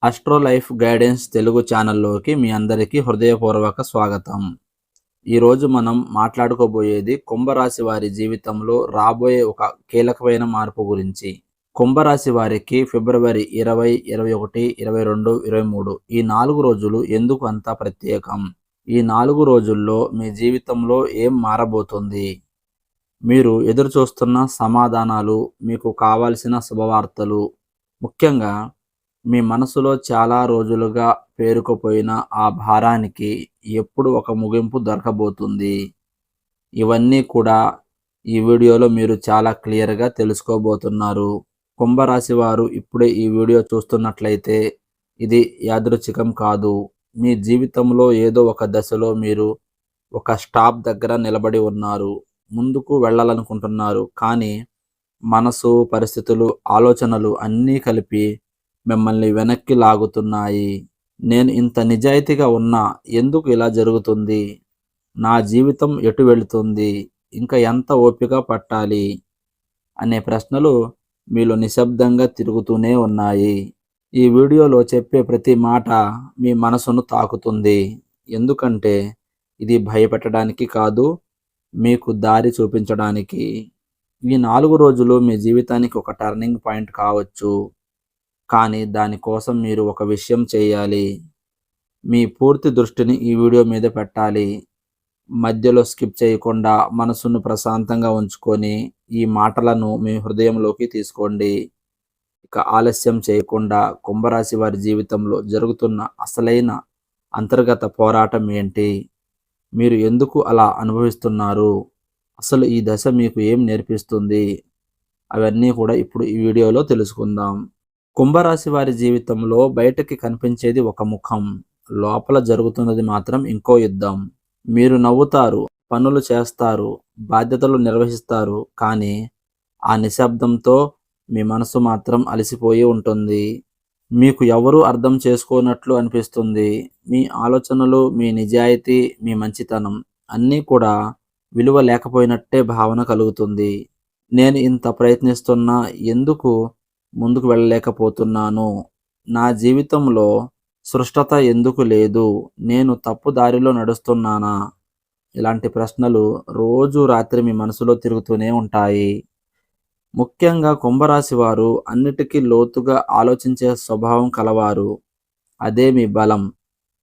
Astro life guidance Telugu ఛానల్లోకి మీ అందరికీ హృదయపూర్వక స్వాగతం. ఈరోజు మనం మాట్లాడుకోబోయేది కుంభరాశి వారి జీవితంలో రాబోయే ఒక కీలకమైన మార్పు గురించి. కుంభరాశి వారికి ఫిబ్రవరి 20, 21, 22, 23 ఈ 4 రోజులు ఎందుకు అంత ప్రత్యేకం? ఈ 4 రోజుల్లో మీ జీవితంలో ఏం మారబోతుంది? మీరు ఎదురుచూస్తున్న సమాధానాలు, మీకు కావాల్సిన శుభవార్తలు, ముఖ్యంగా మీ మనసులో చాలా రోజులుగా పేరుకుపోయిన ఆ భారానికి ఎప్పుడు ఒక ముగింపు దొరకబోతుంది? ఇవన్నీ కూడా ఈ వీడియోలో మీరు చాలా క్లియర్‌గా తెలుసుకోబోతున్నారు. కుంభరాశి వారు ఇప్పుడే ఈ వీడియో చూస్తున్నట్లయితే ఇది యాదృచ్ఛికం కాదు. మీ జీవితంలో ఏదో ఒక దశలో మీరు ఒక స్టాప్ దగ్గర నిలబడి ఉన్నారు. ముందుకు వెళ్ళాలనుకుంటున్నారు. కానీ మనసు, పరిస్థితులు, ఆలోచనలు అన్నీ కలిపి మిమ్మల్ని వెనక్కి లాగుతున్నాయి. నేను ఇంత నిజాయితీగా ఉన్నా ఎందుకు ఇలా జరుగుతుంది? నా జీవితం ఎటు వెళుతుంది? ఇంకా ఎంత ఓపిక పట్టాలి? అనే ప్రశ్నలు మీలో నిశ్శబ్దంగా తిరుగుతూనే ఉన్నాయి. ఈ వీడియోలో చెప్పే ప్రతి మాట మీ మనసును తాకుతుంది. ఎందుకంటే ఇది భయపెట్టడానికి కాదు, మీకు దారి చూపించడానికి. ఈ 4 రోజులు మీ జీవితానికి ఒక టర్నింగ్ పాయింట్ కావచ్చు. కానీ దానికోసం మీరు ఒక విషయం చేయాలి. మీ పూర్తి దృష్టిని ఈ వీడియో మీద పెట్టాలి. మధ్యలో స్కిప్ చేయకుండా మనసును ప్రశాంతంగా ఉంచుకొని ఈ మాటలను మీ హృదయంలోకి తీసుకోండి. ఇక ఆలస్యం చేయకుండా కుంభరాశి వారి జీవితంలో జరుగుతున్న అసలైన అంతర్గత పోరాటం ఏంటి? మీరు ఎందుకు అలా అనుభవిస్తున్నారు? అసలు ఈ దశ మీకు ఏం నేర్పిస్తుంది? అవన్నీ కూడా ఇప్పుడు ఈ వీడియోలో తెలుసుకుందాం. కుంభరాశి వారి జీవితంలో బయటకి కనిపించేది ఒక ముఖం, లోపల జరుగుతున్నది మాత్రం ఇంకో యుద్ధం. మీరు నవ్వుతారు, పనులు చేస్తారు, బాధ్యతలు నిర్వహిస్తారు, కానీ ఆ నిశ్శబ్దంతో మీ మనసు మాత్రం అలసిపోయి ఉంటుంది. మీకు ఎవరూ అర్థం చేసుకోనట్లు అనిపిస్తుంది. మీ ఆలోచనలు, మీ నిజాయితీ, మీ మంచితనం అన్నీ కూడా విలువ లేకపోయినట్టే భావన కలుగుతుంది. నేను ఇంత ప్రయత్నిస్తున్నా ఎందుకు ముందుకు వెళ్ళలేకపోతున్నాను? నా జీవితంలో స్పష్టత ఎందుకు లేదు? నేను తప్పు దారిలో నడుస్తున్నానా? ఇలాంటి ప్రశ్నలు రోజు రాత్రి మీ మనసులో తిరుగుతూనే ఉంటాయి. ముఖ్యంగా కుంభరాశి వారు అన్నిటికీ లోతుగా ఆలోచించే స్వభావం కలవారు. అదే మీ బలం.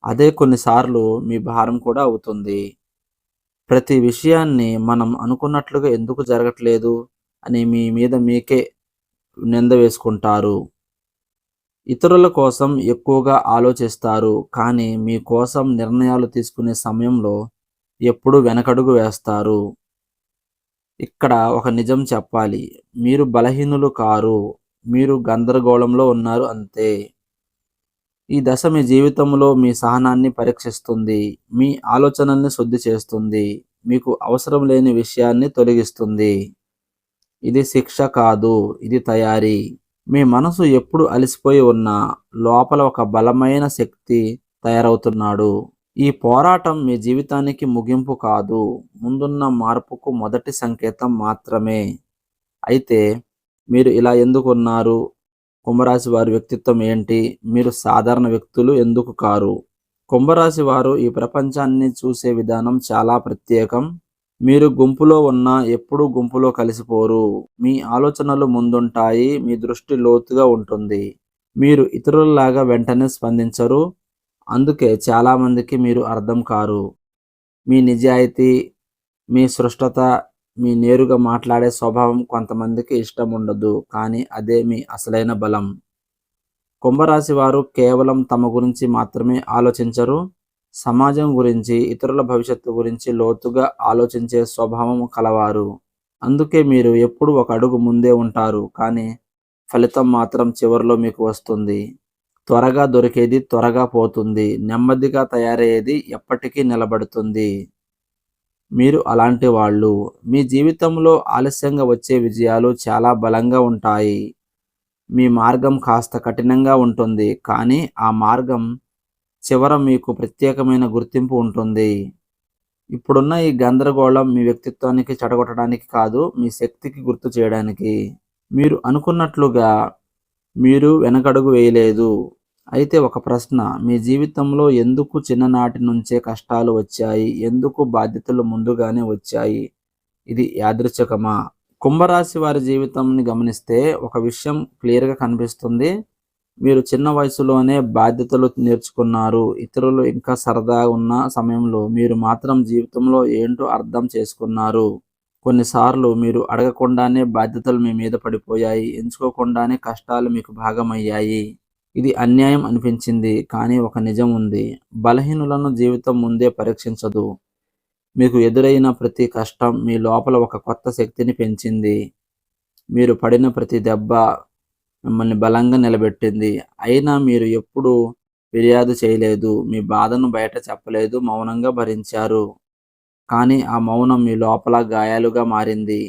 అదే కొన్నిసార్లు మీ భారం కూడా అవుతుంది. ప్రతి విషయాన్ని మనం అనుకున్నట్లుగా ఎందుకు జరగట్లేదు అని మీ మీద మీకే నింద వేసుకుంటారు. ఇతరుల కోసం ఎక్కువగా ఆలోచిస్తారు, కానీ మీ కోసం నిర్ణయాలు తీసుకునే సమయంలో ఎప్పుడూ వెనకడుగు వేస్తారు. ఇక్కడ ఒక నిజం చెప్పాలి. మీరు బలహీనులు కారు. మీరు గందరగోళంలో ఉన్నారు అంతే. ఈ దశ మీ జీవితంలో మీ సహనాన్ని పరీక్షిస్తుంది. మీ ఆలోచనల్ని శుద్ధి చేస్తుంది. మీకు అవసరం లేని విషయాన్ని తొలగిస్తుంది. ఇది శిక్ష కాదు, ఇది తయారీ. మీ మనసు ఎప్పుడు అలసిపోయి ఉన్నా లోపల ఒక బలమైన శక్తి తయారవుతున్నాడు. ఈ పోరాటం మీ జీవితానికి ముగింపు కాదు, ముందున్న మార్పుకు మొదటి సంకేతం మాత్రమే. అయితే మీరు ఇలా ఎందుకున్నారు? కుంభరాశి వారి వ్యక్తిత్వం ఏంటి? మీరు సాధారణ వ్యక్తులు ఎందుకు కారు? కుంభరాశి వారు ఈ ప్రపంచాన్ని చూసే విధానం చాలా ప్రత్యేకం. మీరు గుంపులో ఉన్నా ఎప్పుడూ గుంపులో కలిసిపోరు. మీ ఆలోచనలు ముందుంటాయి. మీ దృష్టి లోతుగా ఉంటుంది. మీరు ఇతరులలాగా వెంటనే స్పందించరు. అందుకే చాలామందికి మీరు అర్థం కారు. మీ నిజాయితీ, మీ స్పష్టత, మీ నేరుగా మాట్లాడే స్వభావం కొంతమందికి ఇష్టం ఉండదు. కానీ అదే మీ అసలైన బలం. కుంభరాశి వారు కేవలం తమ గురించి మాత్రమే ఆలోచించరు. సమాజం గురించి, ఇతరుల భవిష్యత్తు గురించి లోతుగా ఆలోచించే స్వభావం కలవారు. అందుకే మీరు ఎప్పుడు ఒక అడుగు ముందే ఉంటారు, కానీ ఫలితం మాత్రం చివరిలో మీకు వస్తుంది. త్వరగా దొరికేది త్వరగా పోతుంది. నెమ్మదిగా తయారయ్యేది ఎప్పటికీ నిలబడుతుంది. మీరు అలాంటి వాళ్ళు. మీ జీవితంలో ఆలస్యంగా వచ్చే విజయాలు చాలా బలంగా ఉంటాయి. మీ మార్గం కాస్త కఠినంగా ఉంటుంది, కానీ ఆ మార్గం చివర మీకు ప్రత్యేకమైన గుర్తింపు ఉంటుంది. ఇప్పుడున్న ఈ గందరగోళం మీ వ్యక్తిత్వానికి చెడగొట్టడానికి కాదు, మీ శక్తికి గుర్తు చేయడానికి. మీరు అనుకున్నట్లుగా మీరు వెనకడుగు వేయలేదు. అయితే ఒక ప్రశ్న, మీ జీవితంలో ఎందుకు చిన్ననాటి నుంచే కష్టాలు వచ్చాయి? ఎందుకు బాధ్యతలు ముందుగానే వచ్చాయి? ఇది యాదృచ్ఛికమా? కుంభరాశి వారి జీవితంని గమనిస్తే ఒక విషయం క్లియర్‌గా కనిపిస్తుంది. మీరు చిన్న వయసులోనే బాధ్యతలు నేర్చుకున్నారు. ఇతరులు ఇంకా సరదాగా ఉన్న సమయంలో మీరు మాత్రం జీవితంలో ఏంటో అర్థం చేసుకున్నారు. కొన్నిసార్లు మీరు అడగకుండానే బాధ్యతలు మీ మీద పడిపోయాయి. ఎంచుకోకుండానే కష్టాలు మీకు భాగమయ్యాయి. ఇది అన్యాయం అనిపించింది. కానీ ఒక నిజం ఉంది. బలహీనులను జీవితం ముందే పరీక్షించదు. మీకు ఎదురైన ప్రతి కష్టం మీ లోపల ఒక కొత్త శక్తిని పెంచింది. మీరు పడిన ప్రతి దెబ్బ మిమ్మల్ని బలంగా నిలబెట్టింది. అయినా మీరు ఎప్పుడూ ఫిర్యాదు చేయలేదు. మీ బాధను బయట చెప్పలేదు. మౌనంగా భరించారు. కానీ ఆ మౌనం మీ లోపల గాయాలుగా మారింది.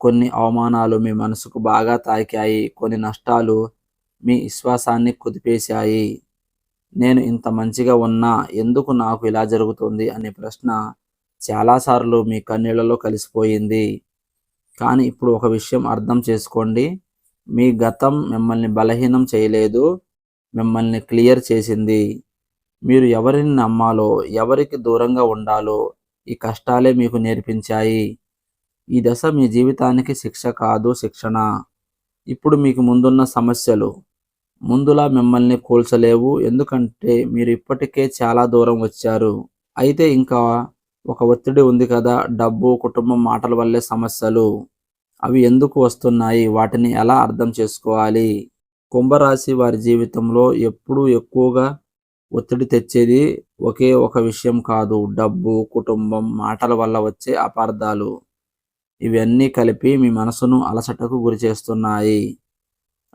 కొన్ని అవమానాలు మీ మనసుకు బాగా తాకాయి. కొన్ని నష్టాలు మీ విశ్వాసాన్ని కుదిపేశాయి. నేను ఇంత మంచిగా ఉన్నా ఎందుకు నాకు ఇలా జరుగుతుంది అనే ప్రశ్న చాలాసార్లు మీ కన్నీళ్లలో కలిసిపోయింది. కానీ ఇప్పుడు ఒక విషయం అర్థం చేసుకోండి. మీ గతం మిమ్మల్ని బలహీనం చేయలేదు. మిమ్మల్ని క్లియర్ చేసింది. మీరు ఎవరిని నమ్మాలో, ఎవరికి దూరంగా ఉండాలో ఈ కష్టాలే మీకు నేర్పించాయి. ఈ దశ మీ జీవితానికి శిక్ష కాదు, శిక్షణ. ఇప్పుడు మీకు ముందున్న సమస్యలు ముందులా మిమ్మల్ని కూల్చలేవు. ఎందుకంటే మీరు ఇప్పటికే చాలా దూరం వచ్చారు. అయితే ఇంకా ఒక ఒత్తిడి ఉంది కదా, డబ్బు, కుటుంబం, మాటల వల్లే సమస్యలు. అవి ఎందుకు వస్తున్నాయి? వాటిని ఎలా అర్థం చేసుకోవాలి? కుంభరాశి వారి జీవితంలో ఎప్పుడూ ఎక్కువగా ఒత్తిడి తెచ్చేది ఒకే ఒక విషయం కాదు. డబ్బు, కుటుంబం, మాటల వల్ల వచ్చే అపార్థాలు. ఇవన్నీ కలిపి మీ మనసును అలసటకు గురిచేస్తున్నాయి.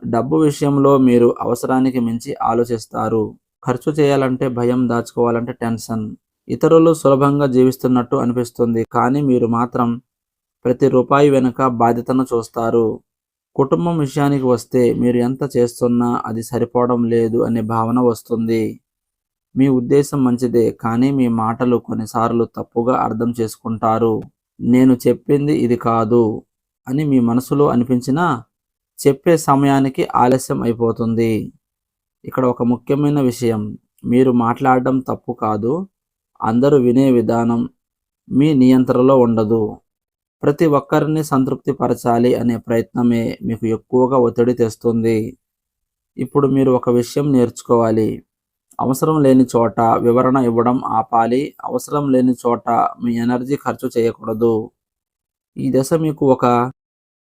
డబ్బు విషయంలో మీరు అవసరానికి మించి ఆలోచిస్తారు. ఖర్చు చేయాలంటే భయం, దాచుకోవాలంటే టెన్షన్. ఇతరులు సులభంగా జీవిస్తున్నట్టు అనిపిస్తుంది. కానీ మీరు మాత్రం ప్రతి రూపాయి వెనుక బాధ్యతను చూస్తారు. కుటుంబం విషయానికి వస్తే మీరు ఎంత చేస్తున్నా అది సరిపోవడం లేదు అనే భావన వస్తుంది. మీ ఉద్దేశం మంచిదే, కానీ మీ మాటలు కొన్నిసార్లు తప్పుగా అర్థం చేసుకుంటారు. నేను చెప్పింది ఇది కాదు అని మీ మనసులో అనిపించినా చెప్పే సమయానికి ఆలస్యం అయిపోతుంది. ఇక్కడ ఒక ముఖ్యమైన విషయం, మీరు మాట్లాడడం తప్పు కాదు. అందరూ వినే విధానం మీ నియంత్రణలో ఉండదు. ప్రతి ఒక్కరిని సంతృప్తి పరచాలి అనే ప్రయత్నమే మీకు ఎక్కువగా ఒత్తిడి తెస్తుంది. ఇప్పుడు మీరు ఒక విషయం నేర్చుకోవాలి. అవసరం లేని చోట వివరణ ఇవ్వడం ఆపాలి. అవసరం లేని చోట మీ ఎనర్జీ ఖర్చు చేయకూడదు. ఈ దశ మీకు ఒక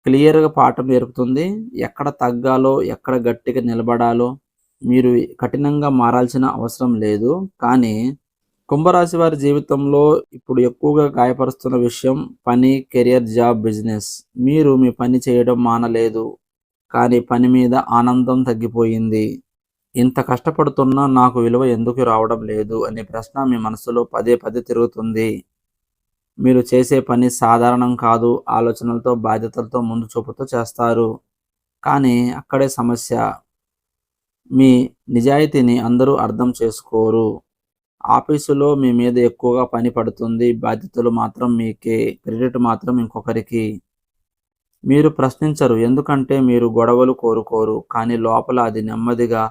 క్లియర్‌గా పాఠం నేర్పుతుంది. ఎక్కడ తగ్గాలో, ఎక్కడ గట్టిగా నిలబడాలో మీరు కఠినంగా మారాల్సిన అవసరం లేదు. కానీ కుంభరాశి వారి జీవితంలో ఇప్పుడు ఎక్కువగా గాయపరుస్తున్న విషయం పని, కెరియర్, జాబ్, బిజినెస్. మీరు మీ పని చేయడం మానలేదు. కానీ పని మీద ఆనందం తగ్గిపోయింది. ఇంత కష్టపడుతున్నా నాకు విలువ ఎందుకు రావడం లేదు అనే ప్రశ్న మీ మనసులో పదే పదే తిరుగుతుంది. మీరు చేసే పని సాధారణం కాదు. ఆలోచనలతో, బాధ్యతలతో, ముందు చూపుతో చేస్తారు. కానీ అక్కడే సమస్య. మీ నిజాయితీని అందరూ అర్థం చేసుకోరు. ఆఫీసులో మీ మీద ఎక్కువగా పని పడుతుంది. బాధ్యతలు మాత్రం మీకే, క్రెడిట్ మాత్రం ఇంకొకరికి. మీరు ప్రశ్నించరు, ఎందుకంటే మీరు గొడవలు కోరుకోరు. కానీ లోపల అది నెమ్మదిగా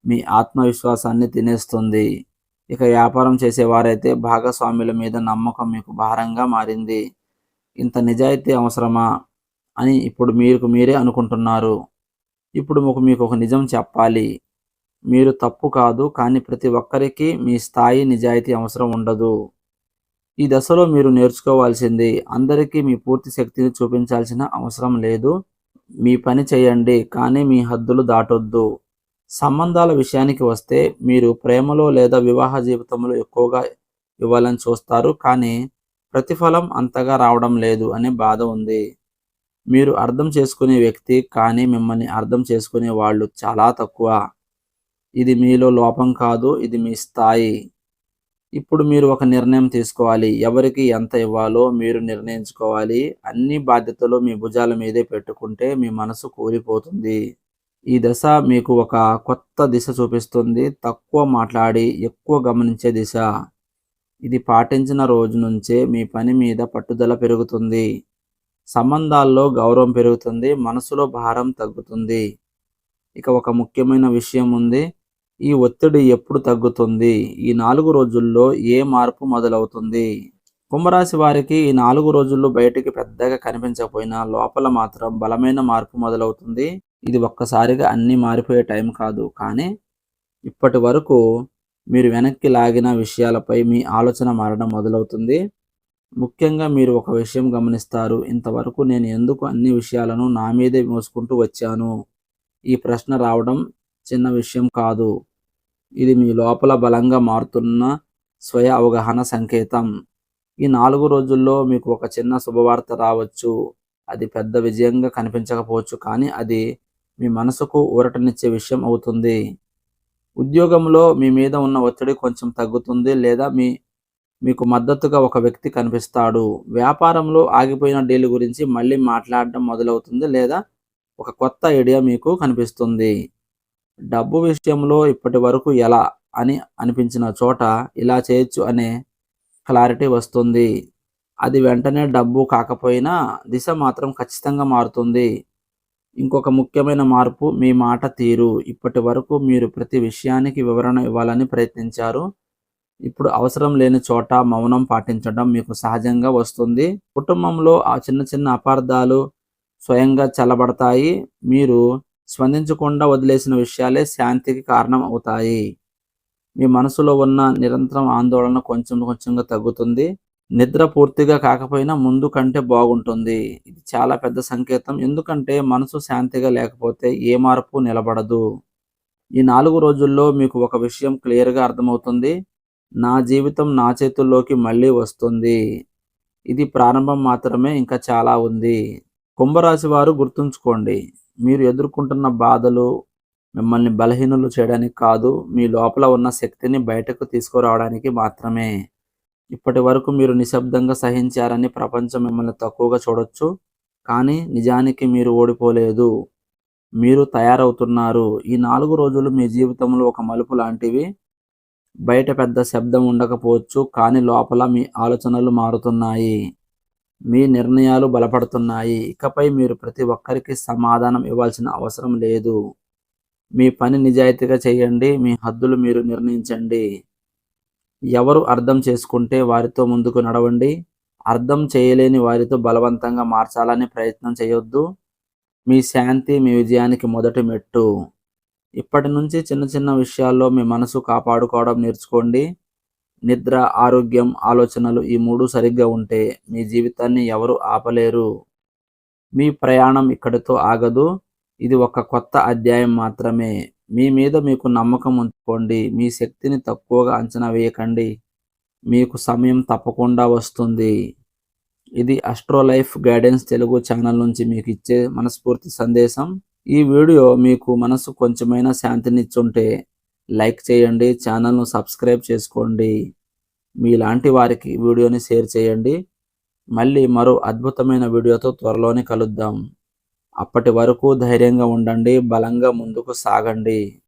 మీ ఆత్మవిశ్వాసాన్ని తినేస్తుంది. ఇక వ్యాపారం చేసేవారైతే భాగస్వాముల మీద నమ్మకం మీకు భారంగా మారింది. ఇంత నిజాయితీ అవసరమా అని ఇప్పుడు మీరే అనుకుంటున్నారు. ఇప్పుడు మీకు ఒక నిజం చెప్పాలి. మీరు తప్పు కాదు, కానీ ప్రతి ఒక్కరికి మీ స్థాయి, నిజాయితీ అవసరం ఉండదు. ఈ దశలో మీరు నేర్చుకోవాల్సింది, అందరికీ మీ పూర్తి శక్తిని చూపించాల్సిన అవసరం లేదు. మీ పని చేయండి, కానీ మీ హద్దులు దాటొద్దు. సంబంధాల విషయానికి వస్తే మీరు ప్రేమలో లేదా వివాహ జీవితంలో ఎక్కువగా ఇవ్వాలని చూస్తారు. కానీ ప్రతిఫలం అంతగా రావడం లేదు అనే బాధ ఉంది. మీరు అర్థం చేసుకునే వ్యక్తి, కానీ మిమ్మల్ని అర్థం చేసుకునే వాళ్ళు చాలా తక్కువ. ఇది మీలో లోపం కాదు, ఇది మీ స్థాయి. ఇప్పుడు మీరు ఒక నిర్ణయం తీసుకోవాలి. ఎవరికి ఎంత ఇవ్వాలో మీరు నిర్ణయించుకోవాలి. అన్ని బాధ్యతలు మీ భుజాల మీదే పెట్టుకుంటే మీ మనసు కూలిపోతుంది. ఈ దశ మీకు ఒక కొత్త దిశ చూపిస్తుంది. తక్కువ మాట్లాడి ఎక్కువ గమనించే దిశ. ఇది పాటించిన రోజు నుంచే మీ పని మీద పట్టుదల పెరుగుతుంది. సంబంధాల్లో గౌరవం పెరుగుతుంది. మనసులో భారం తగ్గుతుంది. ఇక ఒక ముఖ్యమైన విషయం ఉంది. ఈ ఒత్తిడి ఎప్పుడు తగ్గుతుంది? ఈ 4 రోజుల్లో ఏ మార్పు మొదలవుతుంది? కుంభరాశి వారికి ఈ 4 రోజుల్లో బయటికి పెద్దగా కనిపించకపోయినా లోపల మాత్రం బలమైన మార్పు మొదలవుతుంది. ఇది ఒక్కసారిగా అన్నీ మారిపోయే టైం కాదు. కానీ ఇప్పటి వరకు మీరు వెనక్కి లాగిన విషయాలపై మీ ఆలోచన మారడం మొదలవుతుంది. ముఖ్యంగా మీరు ఒక విషయం గమనిస్తారు. ఇంతవరకు నేను ఎందుకు అన్ని విషయాలను నా మీదే మోసుకుంటూ వచ్చాను? ఈ ప్రశ్న రావడం చిన్న విషయం కాదు. ఇది మీ లోపల బలంగా మారుతున్న స్వయ అవగాహన సంకేతం. ఈ 4 రోజుల్లో మీకు ఒక చిన్న శుభవార్త రావచ్చు. అది పెద్ద విజయంగా కనిపించకపోవచ్చు, కానీ అది మీ మనసుకు ఊరటనిచ్చే విషయం అవుతుంది. ఉద్యోగంలో మీ మీద ఉన్న ఒత్తిడి కొంచెం తగ్గుతుంది, లేదా మీకు మద్దతుగా ఒక వ్యక్తి కనిపిస్తాడు. వ్యాపారంలో ఆగిపోయిన డీల్ గురించి మళ్ళీ మాట్లాడడం మొదలవుతుంది, లేదా ఒక కొత్త ఐడియా మీకు కనిపిస్తుంది. డబ్బు విషయంలో ఇప్పటి వరకు ఎలా అని అనిపించిన చోట ఇలా చేయొచ్చు అనే క్లారిటీ వస్తుంది. అది వెంటనే డబ్బు కాకపోయినా దిశ మాత్రం ఖచ్చితంగా మారుతుంది. ఇంకొక ముఖ్యమైన మార్పు మీ మాట తీరు. ఇప్పటి వరకు మీరు ప్రతి విషయానికి వివరణ ఇవ్వాలని ప్రయత్నించారు. ఇప్పుడు అవసరం లేని చోట మౌనం పాటించడం మీకు సహజంగా వస్తుంది. కుటుంబంలో ఆ చిన్న చిన్న అపార్థాలు స్వయంగా చల్లబడతాయి. మీరు స్పందించకుండా వదిలేసిన విషయాలే శాంతికి కారణం అవుతాయి. మీ మనసులో ఉన్న నిరంతరం ఆందోళన కొంచెం కొంచెంగా తగ్గుతుంది. నిద్ర పూర్తిగా కాకపోయినా ముందు కంటే బాగుంటుంది. ఇది చాలా పెద్ద సంకేతం. ఎందుకంటే మనసు శాంతిగా లేకపోతే ఏ మార్పు నిలబడదు. ఈ 4 రోజుల్లో మీకు ఒక విషయం క్లియర్‌గా అర్థమవుతుంది. నా జీవితం నా చేతుల్లోకి మళ్ళీ వస్తుంది. ఇది ప్రారంభం మాత్రమే, ఇంకా చాలా ఉంది. కుంభరాశి వారు గుర్తుంచుకోండి, మీరు ఎదుర్కొంటున్న బాధలు మిమ్మల్ని బలహీనులు చేయడానికి కాదు, మీ లోపల ఉన్న శక్తిని బయటకు తీసుకురావడానికి మాత్రమే. ఇప్పటి వరకు మీరు నిశ్శబ్దంగా సహించారని ప్రపంచం మిమ్మల్ని తక్కువగా చూడొచ్చు, కానీ నిజానికి మీరు ఓడిపోలేదు. మీరు తయారవుతున్నారు. ఈ 4 రోజులు మీ జీవితంలో ఒక మలుపు లాంటివి. బయట పెద్ద శబ్దం ఉండకపోవచ్చు, కానీ లోపల మీ ఆలోచనలు మారుతున్నాయి. మీ నిర్ణయాలు బలపడుతున్నాయి. ఇకపై మీరు ప్రతి ఒక్కరికి సమాధానం ఇవ్వాల్సిన అవసరం లేదు. మీ పని నిజాయితీగా చేయండి. మీ హద్దులు మీరు నిర్ణయించండి. ఎవరు అర్థం చేసుకుంటే వారితో ముందుకు నడవండి. అర్థం చేయలేని వారితో బలవంతంగా మార్చాలని ప్రయత్నం చేయొద్దు. మీ శాంతి మీ విజయానికి మొదటి మెట్టు. ఇప్పటి నుంచి చిన్న చిన్న విషయాల్లో మీ మనసు కాపాడుకోవడం నేర్చుకోండి. నిద్ర, ఆరోగ్యం, ఆలోచనలు ఈ 3 సరిగ్గా ఉంటే మీ జీవితాన్ని ఎవరు ఆపలేరు. మీ ప్రయాణం ఇక్కడితో ఆగదు. ఇది ఒక కొత్త అధ్యాయం మాత్రమే. మీ మీద మీకు నమ్మకం ఉంచుకోండి. మీ శక్తిని తక్కువగా అంచనా వేయకండి. మీకు సమయం తప్పకుండా వస్తుంది. ఇది astro life guidance Telugu channel నుంచి మీకు ఇచ్చే మనస్ఫూర్తి సందేశం. ఈ వీడియో మీకు మనసు కొంచెమైనా శాంతినిచ్చుంటే లైక్ చేయండి, ఛానల్ను సబ్స్క్రైబ్ చేసుకోండి. మీలాంటి వారికి వీడియోని షేర్ చేయండి. మళ్ళీ మరో అద్భుతమైన వీడియోతో త్వరలోనే కలుద్దాం. అప్పటి వరకు ధైర్యంగా ఉండండి, బలంగా ముందుకు సాగండి.